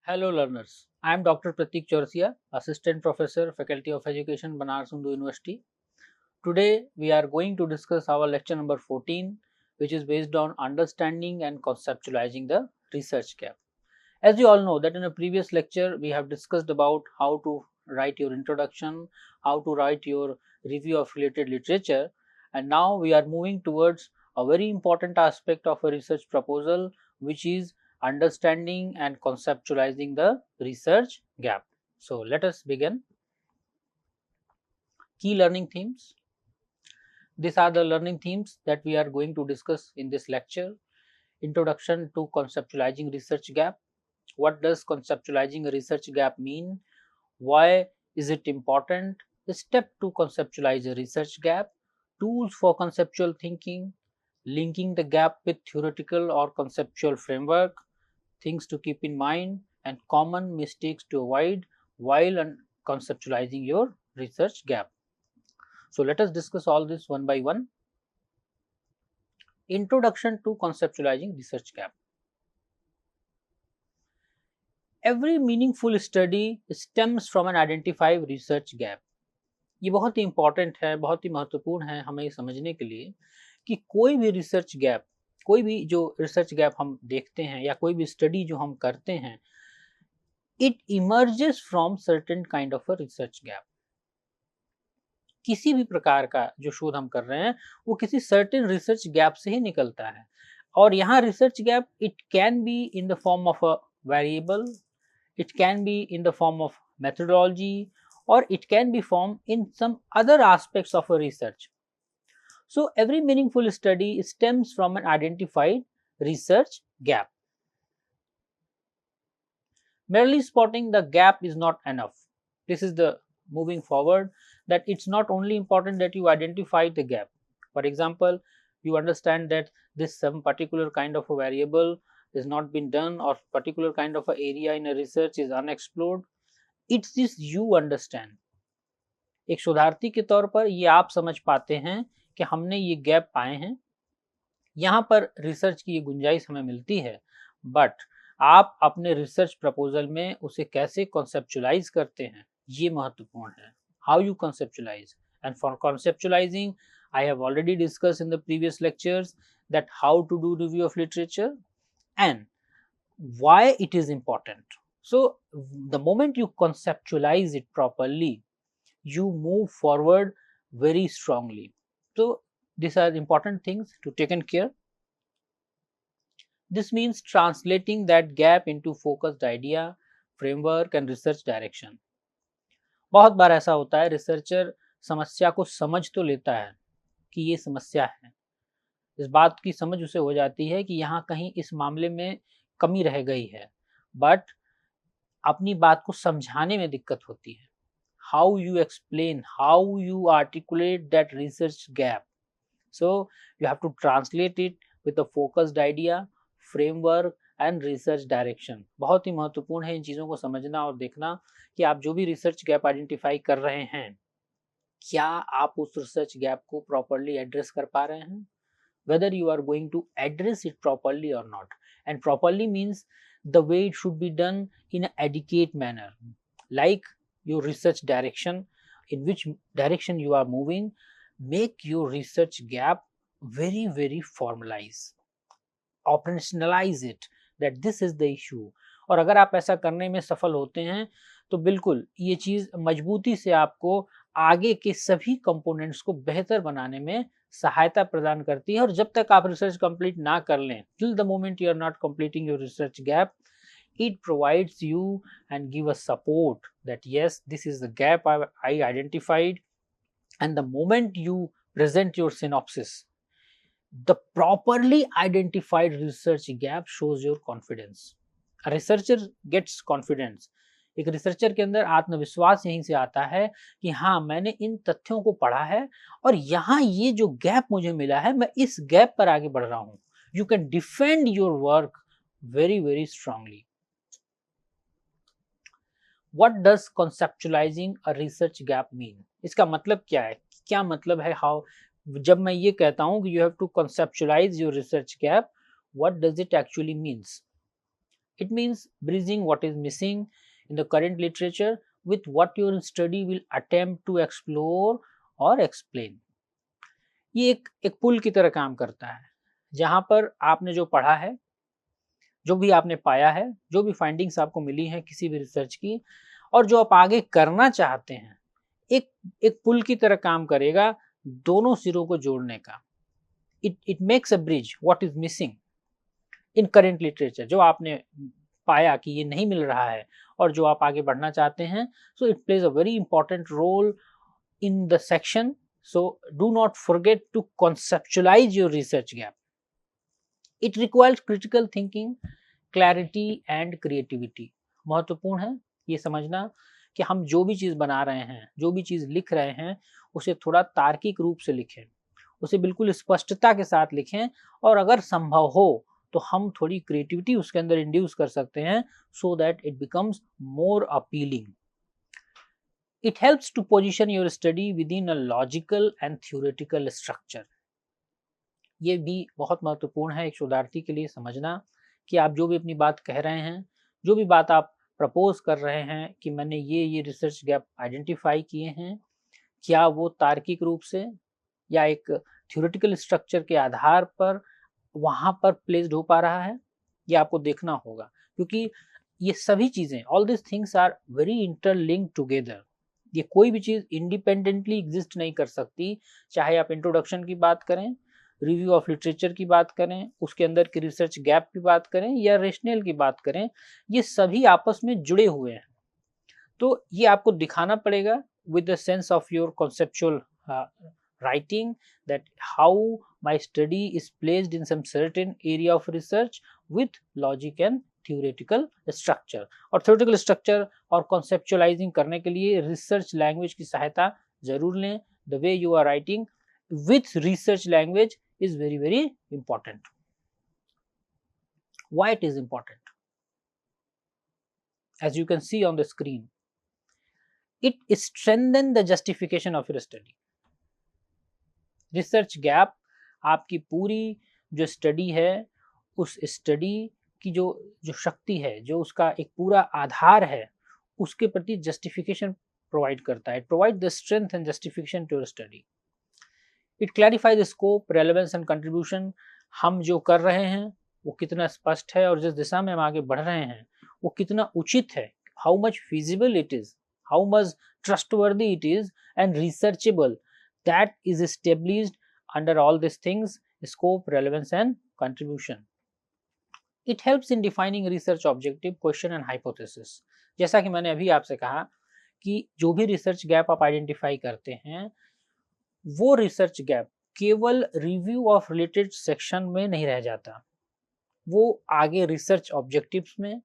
Hello learners, I am Dr. Pratik Chaurasia, Assistant Professor, Faculty of Education, Banaras Hindu University. Today we are going to discuss our lecture number 14, which is based on understanding and conceptualizing the research gap. As you all know that in a previous lecture we have discussed about how to write your introduction, how to write your review of related literature, and now we are moving towards a very important aspect of a research proposal, which is understanding and conceptualizing the research gap. So let us begin. Key learning themes. These are the learning themes that we are going to discuss in this lecture. Introduction to conceptualizing research gap. What does conceptualizing a research gap mean? Why is it important? Step to conceptualize a research gap. Tools for conceptual thinking. Linking the gap with theoretical or conceptual framework. Things to keep in mind and common mistakes to avoid while conceptualizing your research gap. So let us discuss all this one by one. Introduction to conceptualizing research gap. Every meaningful study stems from an identified research gap. ये बहुत ही important है, बहुत ही महत्वपूर्ण है हमें समझने के लिए कि कोई भी रिसर्च गैप, कोई भी जो रिसर्च गैप हम देखते हैं या कोई भी स्टडी जो हम करते हैं, it emerges from certain kind of a research gap. किसी भी प्रकार का जो शोध हम कर रहे हैं वो किसी सर्टेन रिसर्च गैप से ही निकलता है. और यहाँ research gap it can be in the form of a variable, it can be in the form of methodology, or it can be formed in some other aspects of a research. So every meaningful study stems from an identified research gap. Merely spotting the gap is not enough. This is the moving forward, that it's not only important that you identify the gap. For example, you understand that this some particular kind of a variable is not been done, or particular kind of a area in a research is unexplored. It's this you understand. एक शोधार्थी के तौर पर ये आप समझ पाते हैं कि हमने ये गैप पाए हैं, यहाँ पर रिसर्च की ये गुंजाइश हमें मिलती है, बट आप अपने रिसर्च प्रपोजल में उसे कैसे कॉन्सेप्चुलाइज करते हैं ये महत्वपूर्ण है. How you conceptualize, and for conceptualizing I have already discussed in the previous lectures that how to do review of literature and why it is important. So the moment you conceptualize it properly, you move forward very strongly. So these are important things to taken care. This means translating that gap into focused idea, framework and research direction. बहुत बार ऐसा होता है, researcher समस्या को समझ तो लेता है कि ये समस्या है, इस बात की समझ उसे हो जाती है कि यहाँ कहीं इस मामले में कमी रह गई है, बट अपनी बात को समझाने में दिक्कत होती है. How you explain, how you articulate that research gap. So you have to translate it with a focused idea, framework and research direction. बहुत ही महत्वपूर्ण है इन चीज़ों को समझना और देखना कि आप जो भी रिसर्च गैप आइडेंटिफाई कर रहे हैं, क्या आप उस रिसर्च गैप को प्रॉपरली एड्रेस कर पा रहे हैं, whether you are going to address it properly or not. And properly means the way it should be done in an adequate manner, like your research direction, in which direction you are moving. Make your research gap very formalize, operationalize it, that this is the issue. और अगर आप ऐसा करने में सफल होते हैं तो बिल्कुल ये चीज़ मजबूती से आपको आगे के सभी कंपोनेंट्स को बेहतर बनाने में सहायता प्रदान करती है. और जब तक आप रिसर्च कंप्लीट ना कर लें, till the moment you are not completing your research gap, it provides you and give us support that yes, this is the gap I identified. And the moment you present your synopsis, the properly identified research gap shows your confidence. A researcher gets confidence. एक researcher के अंदर आत्मविश्वास यहीं से आता है कि हाँ, मैंने इन तथ्यों को पढ़ा है और यहाँ ये जो गैप मुझे मिला है, मैं इस गैप पर आगे बढ़ रहा हूँ. You can defend your work very strongly. What does conceptualizing a research gap mean? इसका मतलब क्या है, क्या मतलब है, हाउ, जब मैं ये कहता हूँ कि you have to conceptualize your research gap, what does it actually means? It means bridging what is missing in the current literature with what your study will attempt to explore or explain. ये एक पुल की तरह काम करता है, जहां पर आपने जो पढ़ा है, जो भी आपने पाया है, जो भी फाइंडिंग्स आपको मिली हैं किसी भी रिसर्च की, और जो आप आगे करना चाहते हैं, एक एक पुल की तरह काम करेगा दोनों सिरों को जोड़ने का. It makes a bridge what is missing in current literature, जो आपने पाया कि ये नहीं मिल रहा है और जो आप आगे बढ़ना चाहते हैं. So it plays a very important role in the section. So do not forget to conceptualize your research gap. It requires critical thinking, clarity and creativity. महत्वपूर्ण है ये समझना कि हम जो भी चीज़ बना रहे हैं, जो भी चीज़ लिख रहे हैं, उसे थोड़ा तार्किक रूप से लिखें, उसे बिल्कुल स्पष्टता के साथ लिखें, और अगर संभव हो तो हम थोड़ी क्रिएटिविटी उसके अंदर इंड्यूस कर सकते हैं, so that it becomes more appealing. It helps to position your study within a logical and theoretical structure. ये भी बहुत महत्वपूर्ण है एक शोधार्थी के लिए समझना कि आप जो भी अपनी बात कह रहे हैं, जो भी बात आप प्रपोज कर रहे हैं कि मैंने ये रिसर्च गैप आइडेंटिफाई किए हैं, क्या वो तार्किक रूप से या एक थ्योरेटिकल स्ट्रक्चर के आधार पर वहाँ पर प्लेस्ड हो पा रहा है, ये आपको देखना होगा. क्योंकि ये सभी चीज़ें, all this things are very interlinked together. ये कोई भी चीज़ इंडिपेंडेंटली एग्जिस्ट नहीं कर सकती, चाहे आप इंट्रोडक्शन की बात करें, रिव्यू ऑफ लिटरेचर की बात करें, उसके अंदर की रिसर्च गैप की बात करें या रेशनल की बात करें, ये सभी आपस में जुड़े हुए हैं. तो ये आपको दिखाना पड़ेगा with the sense of your conceptual writing, that how my study is placed in some certain area of research with logic and theoretical structure. और theoretical structure और conceptualizing करने के लिए research language की सहायता जरूर लें. The way you are writing with research language is very very important. Why it is important? As you can see on the screen, it strengthens the justification of your study. Research gap आपकी पूरी जो study है, उस study की जो शक्ति है, जो उसका एक पूरा आधार है, उसके प्रति जस्टिफिकेशन प्रोवाइड करता है. Provide the strength and justification to your study. It clarify the scope, relevance and contribution. हम जो कर रहे हैं वो कितना स्पष्ट है और जिस दिशा में हम आगे बढ़ रहे हैं वो कितना उचित है. How much feasible it is, how much trustworthy it is and researchable. That is established under all these things: scope, relevance and contribution. It helps in defining research objective, question and hypothesis. जैसा कि मैंने अभी आपसे कहा कि जो भी research gap आप आइडेंटिफाई करते हैं, वो रिसर्च गैप केवल रिव्यू ऑफ रिलेटेड सेक्शन में नहीं रह जाता, वो आगे रिसर्च ऑब्जेक्टिव्स में,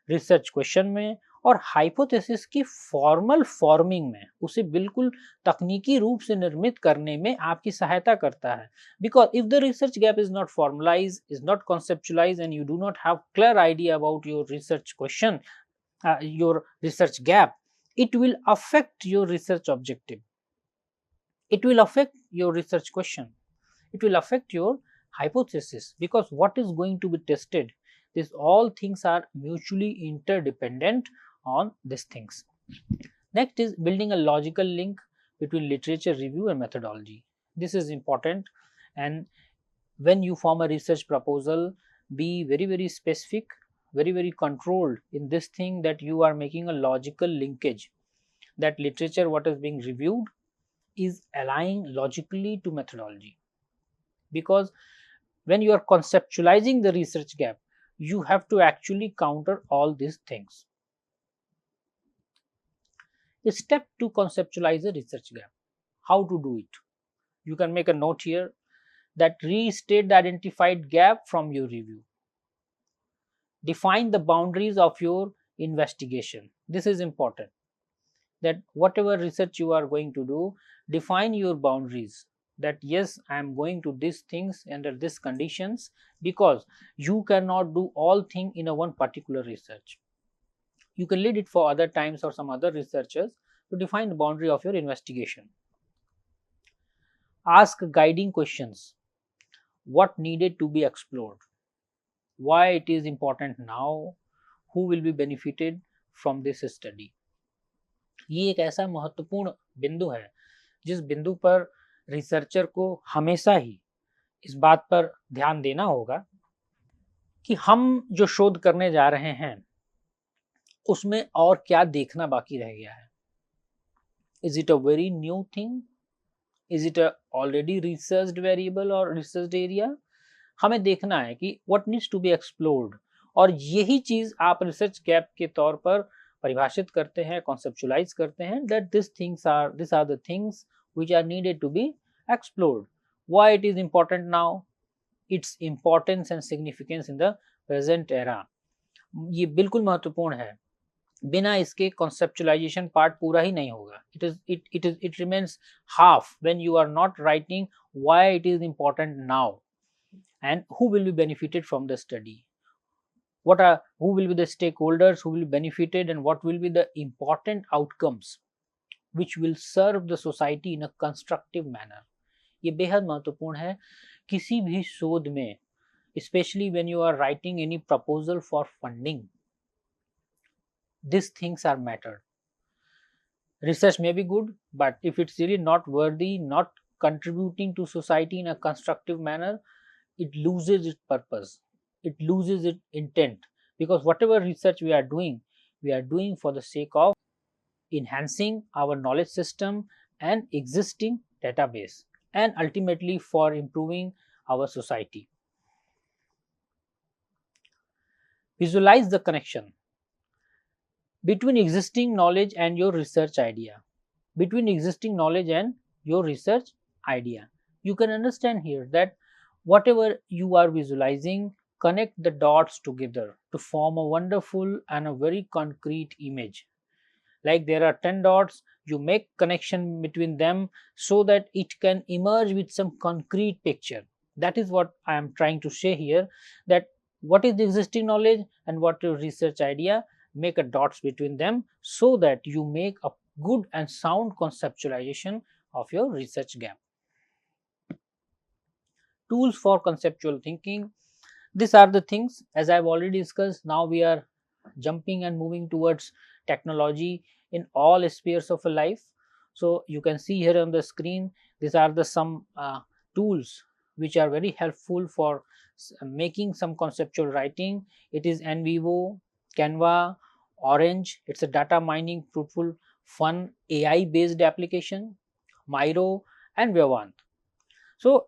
रिसर्च क्वेश्चन में और हाइपोथेसिस की फॉर्मल फॉर्मिंग में, उसे बिल्कुल तकनीकी रूप से निर्मित करने में आपकी सहायता करता है. Because if the research gap is not formalize, is not conceptualize and you do not have clear idea about your research question, your research gap, it will affect your research objective, it will affect your research question, it will affect your hypothesis, because what is going to be tested, these all things are mutually interdependent on these things. Next is building a logical link between literature review and methodology. This is important, and when you form a research proposal, be very very specific, very very controlled in this thing, that you are making a logical linkage, that literature what is being reviewed is aligning logically to methodology. Because when you are conceptualizing the research gap, you have to actually counter all these things. Step to conceptualize a research gap. How to do it? You can make a note here that restate the identified gap from your review. Define the boundaries of your investigation. This is important, that whatever research you are going to do, define your boundaries, that yes, I am going to these things under these conditions, because you cannot do all things in a one particular research. You can lead it for other times or some other researchers to define the boundary of your investigation. Ask guiding questions. What needed to be explored? Why it is important now? who will be benefited from this study. ये एक ऐसा महत्वपूर्ण बिंदु है जिस बिंदु पर researcher को हमेशा ही इस बात पर ध्यान देना होगा कि हम जो शोध करने जा रहे हैं उसमें और क्या देखना बाकी रह गया है. Is it a very new thing? Is it a already researched variable or researched area? हमें देखना है कि what needs to be explored, और यही चीज आप रिसर्च गैप के तौर पर परिभाषित करते हैं, conceptualize करते हैं that these are the things which are needed to be explored. Why it is important now? Its importance and significance in the present era. ये बिल्कुल महत्वपूर्ण है. बिना इसके conceptualization part पूरा ही नहीं होगा. It remains half when you are not writing why it is important now and who will be benefited from the study. Who will be the stakeholders who will be benefited, and what will be the important outcomes which will serve the society in a constructive manner. ये बेहद महत्वपूर्ण है किसी भी शोध में, especially when you are writing any proposal for funding. These things are mattered. Research may be good, but if it's really not worthy, not contributing to society in a constructive manner, it loses its purpose, it loses its intent, because whatever research we are doing for the sake of enhancing our knowledge system and existing database, and ultimately for improving our society. Visualize the connection between existing knowledge and your research idea. Between existing knowledge and your research idea. You can understand here that whatever you are visualizing, connect the dots together to form a wonderful and a very concrete image. Like there are 10 dots, you make connection between them so that it can emerge with some concrete picture. That is what I am trying to say here, that what is the existing knowledge and what your research idea, make a dots between them so that you make a good and sound conceptualization of your research gap. Tools for conceptual thinking. These are the things as I have already discussed. Now we are jumping and moving towards technology in all spheres of life. So you can see here on the screen, these are the some tools which are very helpful for making some conceptual writing. It is NVivo, Canva, Orange. It's a data mining, fruitful, fun AI based application, Miro and Vyavant. So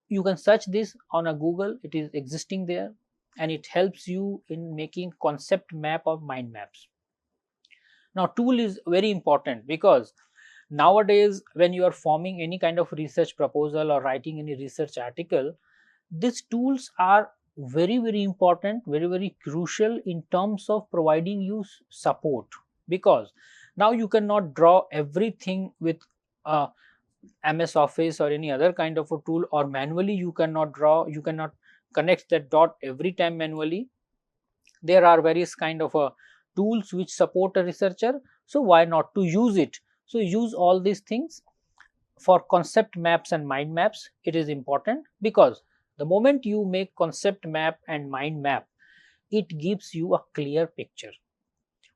you can search this on a Google, it is existing there, and it helps you in making concept map of mind maps. Now tool is very important because nowadays when you are forming any kind of research proposal or writing any research article, these tools are very important, very crucial in terms of providing you support, because now you cannot draw everything with MS Office or any other kind of a tool, or manually you cannot draw, you cannot connect that dot every time manually. There are various kind of tools which support a researcher, so why not to use it? So use all these things for concept maps and mind maps. It is important because the moment you make concept map and mind map, it gives you a clear picture.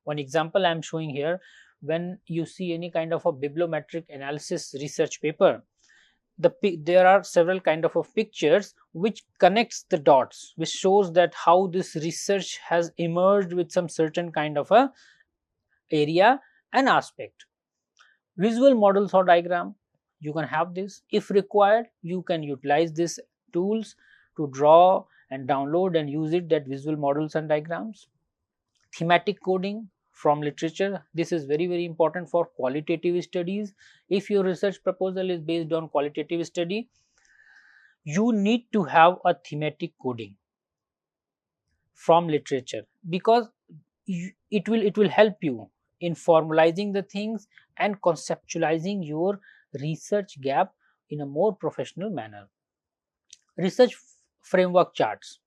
One example I am showing here, when you see any kind of a bibliometric analysis research paper, there are several kind of pictures which connects the dots, which shows that how this research has emerged with some certain kind of a area and aspect. Visual models or diagram, you can have this. If required, you can utilize these tools to draw and download and use it, that visual models and diagrams. Thematic coding from literature, this is very important for qualitative studies. If your research proposal is based on qualitative study, you need to have a thematic coding from literature, because it will help you in formalizing the things and conceptualizing your research gap in a more professional manner. Research framework charts,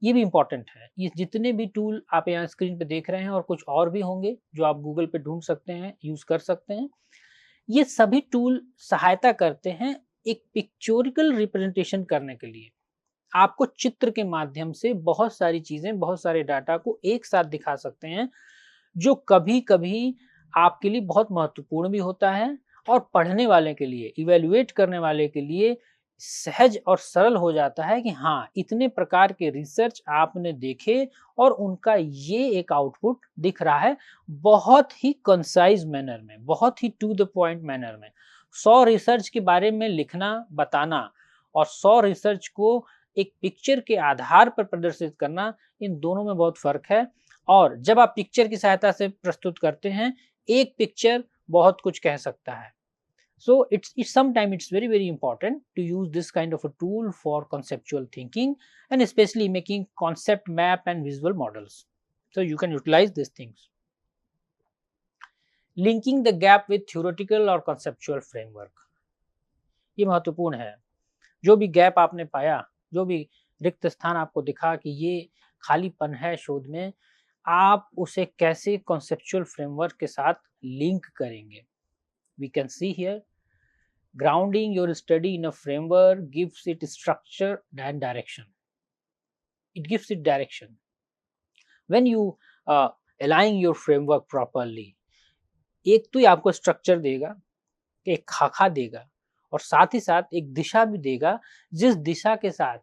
ये भी important है. ये जितने भी tool आप यहाँ screen पे देख रहे हैं और कुछ और भी होंगे जो आप गूगल पे ढूंढ सकते हैं, यूज कर सकते हैं, ये सभी टूल सहायता करते हैं एक पिक्चोरिकल रिप्रेजेंटेशन करने के लिए. आपको चित्र के माध्यम से बहुत सारी चीजें, बहुत सारे डाटा को एक साथ दिखा सकते हैं, जो कभी कभी आपके लिए बहुत महत्वपूर्ण भी होता है और पढ़ने वाले के लिए, इवेल्युएट करने वाले के लिए सहज और सरल हो जाता है कि हाँ, इतने प्रकार के रिसर्च आपने देखे और उनका ये एक आउटपुट दिख रहा है, बहुत ही कंसाइज मैनर में, बहुत ही टू द पॉइंट मैनर में। 100 रिसर्च के बारे में लिखना, बताना और 100 रिसर्च को एक पिक्चर के आधार पर प्रदर्शित करना, इन दोनों में बहुत फर्क है। और जब आप पिक्चर की सहायता से प्रस्तुत करते हैं, एक पिक्चर बहुत कुछ कह सकता है। So it's sometimes it's very important to use this kind of a tool for conceptual thinking, and especially making concept map and visual models. So you can utilize these things. Linking the gap with theoretical or conceptual framework. ये महत्वपूर्ण है। जो भी gap आपने पाया, जो भी रिक्त स्थान आपको दिखा कि ये खालीपन है शोध में, आप उसे कैसे कॉन्सेप्चुअल फ्रेमवर्क के साथ लिंक करेंगे। We can see here, grounding your study in a framework gives it structure and direction. It gives it direction. When you align your framework properly, एक तो ये आपको स्ट्रक्चर देगा, एक खाका देगा और साथ ही साथ एक दिशा भी देगा, जिस दिशा के साथ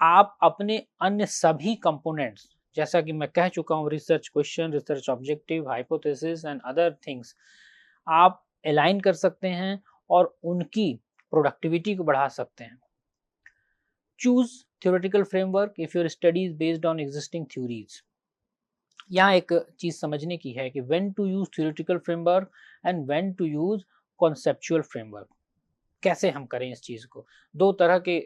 आप अपने अन्य सभी कंपोनेंट्स, जैसा कि मैं कह चुका हूँ, research question, research objective, hypothesis and other things, आप अलाइन कर सकते हैं और उनकी प्रोडक्टिविटी को बढ़ा सकते हैं। Choose theoretical framework if your study is based on existing theories. यहाँ एक चीज समझने की है कि when to use theoretical framework and when to use conceptual framework. कैसे हम करें इस चीज को? दो तरह के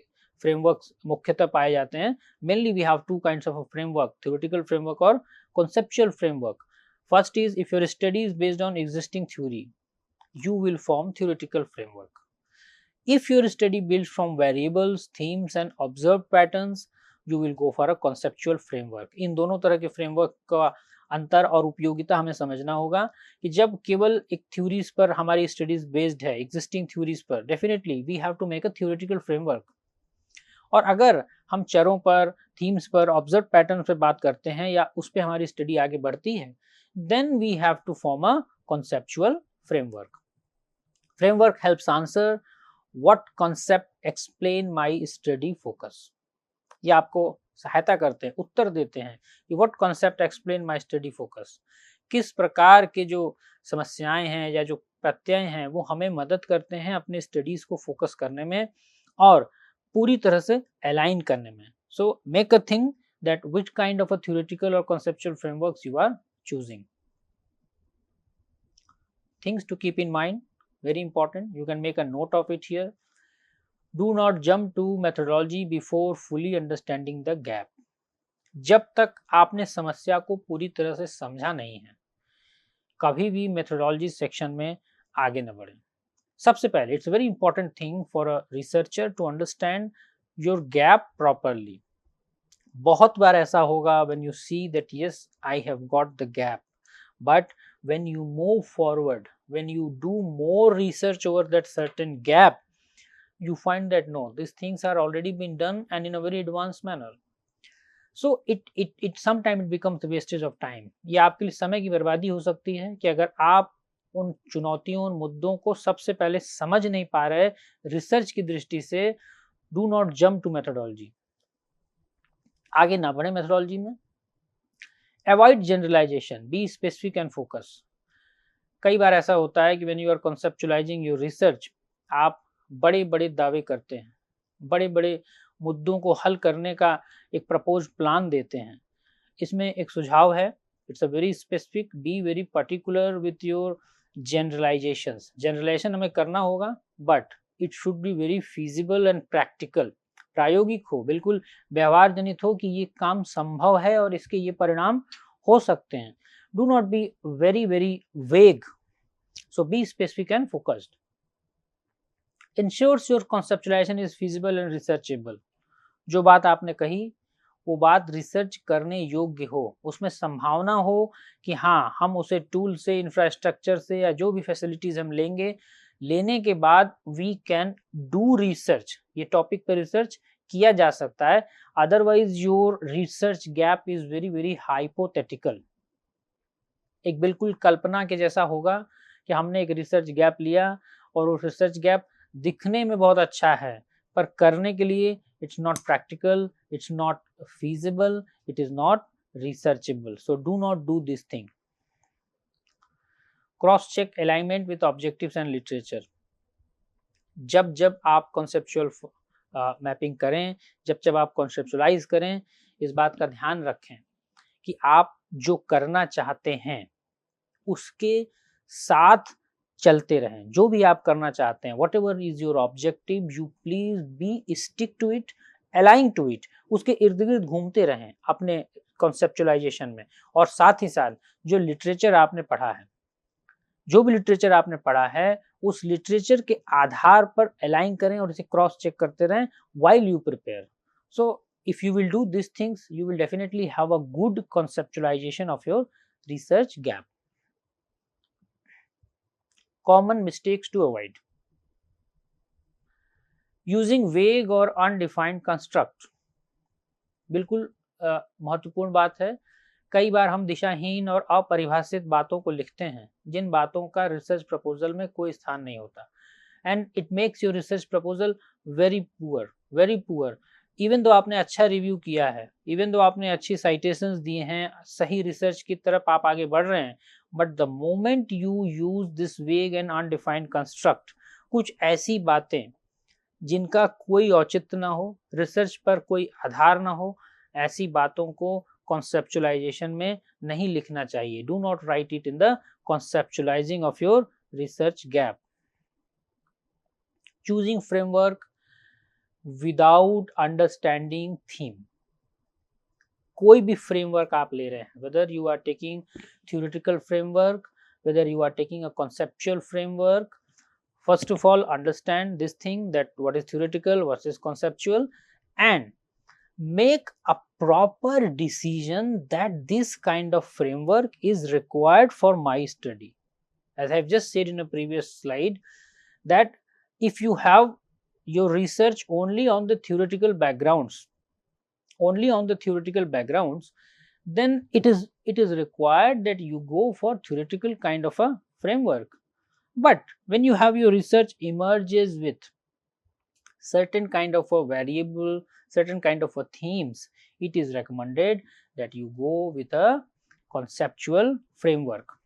फ्रेमवर्क्स मुख्यतः पाए जाते हैं। Mainly we have two kinds of framework, theoretical framework और conceptual framework. First is if your study is based on existing theory, you will form theoretical framework. If your study builds from variables, themes and observed patterns, you will go for a conceptual framework. इन दोनों तरह के framework का अंतर और उपयोगिता हमें समझना होगा कि जब केवल एक थ्योरीज पर हमारी स्टडीज बेस्ड है, एग्जिस्टिंग थ्योरीज पर, definitely we have to make a theoretical framework. और अगर हम चरों पर, थीम्स पर, ऑब्जर्व पैटर्न पर बात करते हैं या उस पर हमारी स्टडी आगे बढ़ती है, then we have to form a conceptual framework. Framework helps answer what concept explain my study focus. ये आपको सहायता करते हैं, उत्तर देते हैं कि what concept explain my study focus. किस प्रकार के जो समस्याएं हैं या जो प्रत्यय हैं वो हमें मदद करते हैं अपने स्टडीज को फोकस करने में और पूरी तरह से अलाइन करने में। So make a thing that which kind of a theoretical or conceptual frameworks you are choosing. Things to keep in mind. Very important, you can make a note of it here. Do not jump to methodology before fully understanding the gap. जब तक आपने समस्या को पूरी तरह से समझा नहीं है, कभी भी मेथोडोलॉजी सेक्शन में आगे न बढ़े। सबसे पहले it's very important thing for a researcher to understand your gap properly. बहुत बार ऐसा होगा when you see that yes, I have got the gap, but when you move forward, when you do more research over that certain gap, you find that no, these things are already been done and in a very advanced manner. So it sometimes it becomes the wastage of time. ये आपके लिए समय की बर्बादी हो सकती है कि अगर आप उन चुनौतियों, उन मुद्दों को सबसे पहले समझ नहीं पा रहे रिसर्च की दृष्टि से, do not jump to methodology. आगे ना बढ़े मेथोडोलॉजी में। Avoid generalization, be specific and focus. कई बार ऐसा होता है कि when you are conceptualizing your research, आप बड़े बड़े दावे करते हैं, बड़े बड़े मुद्दों को हल करने का एक प्रपोज प्लान देते हैं। इसमें एक सुझाव है, it's a very specific, be very particular with your generalizations. Generalization हमें करना होगा but it should be very feasible and practical, प्रायोगिक हो, बिल्कुल व्यवहार जनित हो कि ये काम संभव है और इसके ये परिणाम हो सकते हैं। Do not be very very vague, so be specific and focused. ensures your conceptualization is feasible and researchable. जो बात आपने कही वो बात रिसर्च करने योग्य हो, उसमें संभावना हो कि हाँ, हम उसे टूल से, इंफ्रास्ट्रक्चर से या जो भी फैसिलिटीज हम लेंगे, लेने के बाद वी कैन डू रिसर्च, ये टॉपिक पर रिसर्च किया जा सकता है, otherwise your research gap is very very hypothetical. एक बिल्कुल कल्पना के जैसा होगा कि हमने एक रिसर्च गैप लिया और वो रिसर्च गैप दिखने में बहुत अच्छा है, पर करने के लिए it's not practical, it's not feasible, it is not researchable. So do not do this thing. Cross check alignment with objectives and literature. जब जब आप कॉन्सेप्चुअल मैपिंग करें, जब जब आप कॉन्सेप्चुलाइज करें, इस बात का ध्यान रखें कि आप जो करना चाहते हैं उसके साथ चलते रहें। जो भी आप करना चाहते हैं, whatever is your objective, you please be stick to it, align to it, उसके इर्द गिर्द घूमते रहें अपने कॉन्सेप्चुलाइजेशन में। और साथ ही साथ जो लिटरेचर आपने पढ़ा है, जो भी लिटरेचर आपने पढ़ा है, उस लिटरेचर के आधार पर अलाइन करें और इसे क्रॉस चेक करते रहें while you prepare. So if you will do these things, you will definitely have a good conceptualization of your research gap. Common mistakes to avoid: using vague or undefined construct. बिल्कुल महत्वपूर्ण बात है। कई बार हम दिशाहीन और अपरिभाषित बातों को लिखते हैं, जिन बातों का रिसर्च प्रपोजल में कोई स्थान नहीं होता, and it makes your research proposal very poor. Even though आपने अच्छा रिव्यू किया है, इवन दो आपने अच्छी साइटेशंस दिए हैं, सही रिसर्च की तरफ आप आगे बढ़ रहे हैं, but the moment you use this वेग एंड अनडिफाइंड कंस्ट्रक्ट, कुछ ऐसी बातें जिनका कोई औचित्य ना हो, रिसर्च पर कोई आधार ना हो, ऐसी बातों को कॉन्सेप्चुलाइजेशन में नहीं लिखना चाहिए। Do not write it in the conceptualizing of your research gap. Choosing framework without understanding theme. कोई भी फ्रेमवर्क आप ले रहे हैं, whether you are taking theoretical framework, whether you are taking a conceptual framework, first of all understand this thing, that what is theoretical versus conceptual, and make a proper decision that this kind of framework is required for my study. As I've just said in a previous slide, that if you have your research only on the theoretical backgrounds, then it is required that you go for theoretical kind of a framework. But when you have your research emerges with certain kind of a variable, certain kind of a themes, it is recommended that you go with a conceptual framework.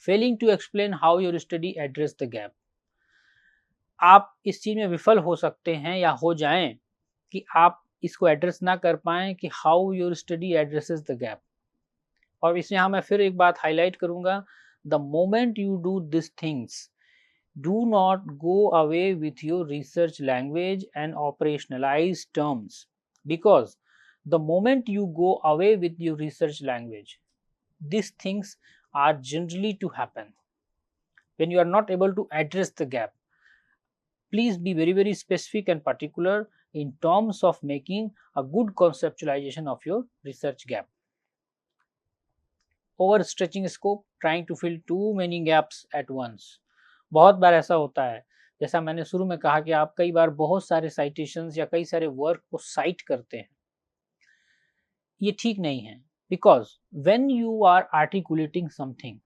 Failing to explain how your study address the gap. आप इस चीज में विफल हो सकते हैं या हो जाएं कि आप इसको एड्रेस ना कर पाएं कि how your study addresses the gap. और इसमें यहाँ मैं फिर एक बात हाईलाइट करूंगा, the moment you do these things, do not go away with your research language and operationalize terms, because the moment you go away with your research language, these things are generally to happen when you are not able to address the gap. Please be very specific and particular in terms of making a good conceptualization of your research gap. Overstretching scope, trying to fill too many gaps at once. बहुत बार ऐसा होता है, जैसा मैंने शुरू में कहा कि आप कई बार बहुत सारे साइटेशंस या कई सारे वर्क को साइट करते हैं, ये ठीक नहीं है। Because when you are articulating something,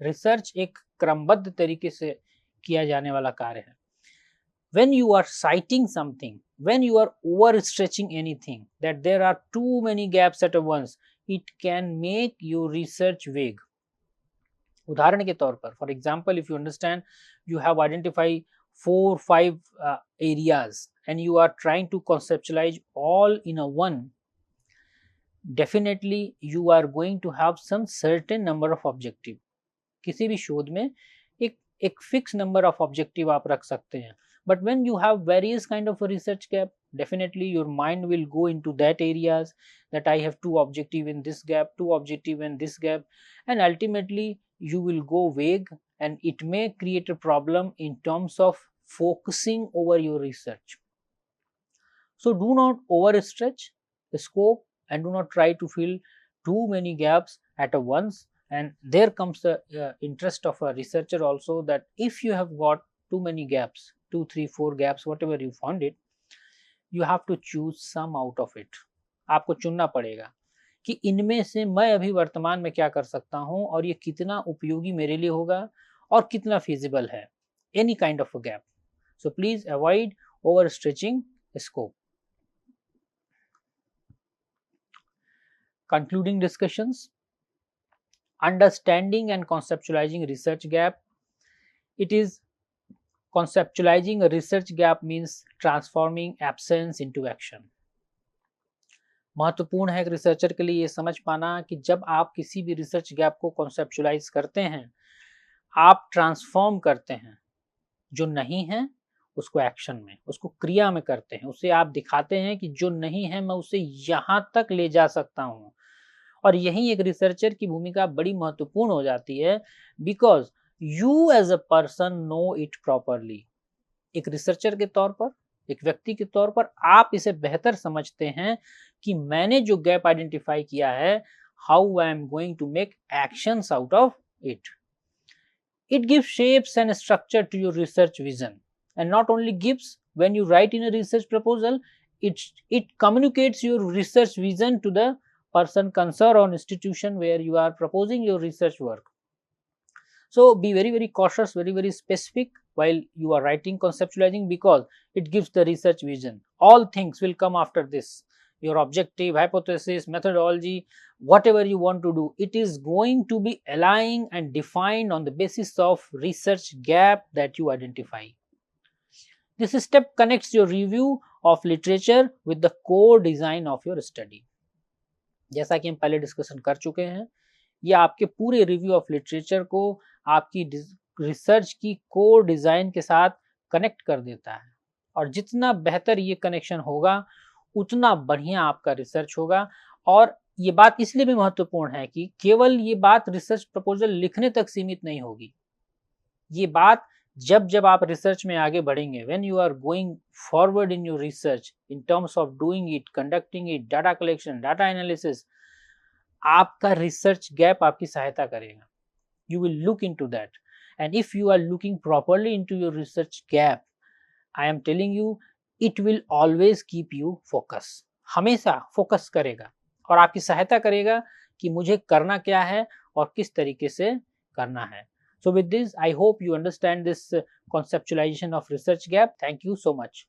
research एक क्रमबद्ध तरीके से किया जाने वाला कार्य है। When you are citing something, when you are overstretching anything, that there are too many gaps at once, it can make your research vague. उदाहरण के तौर पर, for example, if you understand you have identified 4-5 areas and you are trying to conceptualize all in a one, definitely you are going to have some certain number of objective. किसी भी शोध में एक fix number of objective आप रख सकते हैं, but when you have various kind of a research gap, definitely your mind will go into that areas, that I have 2 objective in this gap, 2 objective in this gap, and ultimately you will go vague, and it may create a problem in terms of focusing over your research. So do not overstretch the scope and do not try to fill too many gaps at a once. And there comes the interest of a researcher also, that if you have got too many gaps, 2, 3, 4 gaps, whatever you found it, you have to choose some out of it. आपको चुनना पड़ेगा कि इनमें से मैं अभी वर्तमान में क्या कर सकता हूं और ये कितना उपयोगी मेरे लिए होगा और कितना फिजिबल है। Any kind of a gap. So please avoid over stretching scope. Concluding discussions. Understanding and conceptualizing research gap. It is conceptualizing a research gap means transforming absence into action. महत्वपूर्ण है एक रिसर्चर के लिए ये समझ पाना कि जब आप किसी भी रिसर्च गैप को कॉन्सेप्चुलाइज करते हैं, आप ट्रांसफॉर्म करते हैं जो नहीं है उसको एक्शन में, उसको क्रिया में करते हैं। उसे आप दिखाते हैं कि जो नहीं है मैं उसे यहाँ तक ले जा सकता हूँ। और यही एक रिसर्चर की भूमिका बड़ी महत्वपूर्ण हो जाती है, because you as a person know it properly. एक रिसर्चर के तौर पर, एक व्यक्ति के तौर पर आप इसे बेहतर समझते हैं कि मैंने जो गैप आइडेंटिफाई किया है, how I am going to make actions out of it. It gives shapes and structure to your research vision, and not only gives, when you write in a research proposal, it communicates your research vision to the person concerned or institution where you are proposing your research work. So be very cautious, very specific while you are writing conceptualizing, because it gives the research vision. All things will come after this. Your objective, hypothesis, methodology, whatever you want to do, it is going to be aligned and defined on the basis of research gap that you identify. This step connects your review of literature with the core design of your study. जैसा कि हम पहले discussion कर चुके हैं, ये आपके पूरे रिव्यू ऑफ लिटरेचर को आपकी रिसर्च की कोर डिजाइन के साथ कनेक्ट कर देता है। और जितना बेहतर ये कनेक्शन होगा उतना बढ़िया आपका रिसर्च होगा। और ये बात इसलिए भी महत्वपूर्ण है कि केवल ये बात रिसर्च प्रपोजल लिखने तक सीमित नहीं होगी। ये बात जब आप रिसर्च में आगे बढ़ेंगे, when you are going forward in your research in terms of doing it, conducting it, data collection, data analysis, आपका रिसर्च गैप आपकी सहायता करेगा। You will look into that, and if you are looking properly into your research gap, I am telling you, it will always keep you focus. हमेशा focus करेगा और आपकी सहायता करेगा कि मुझे करना क्या है और किस तरीके से करना है। So with this, I hope you understand this conceptualization of research gap. Thank you so much.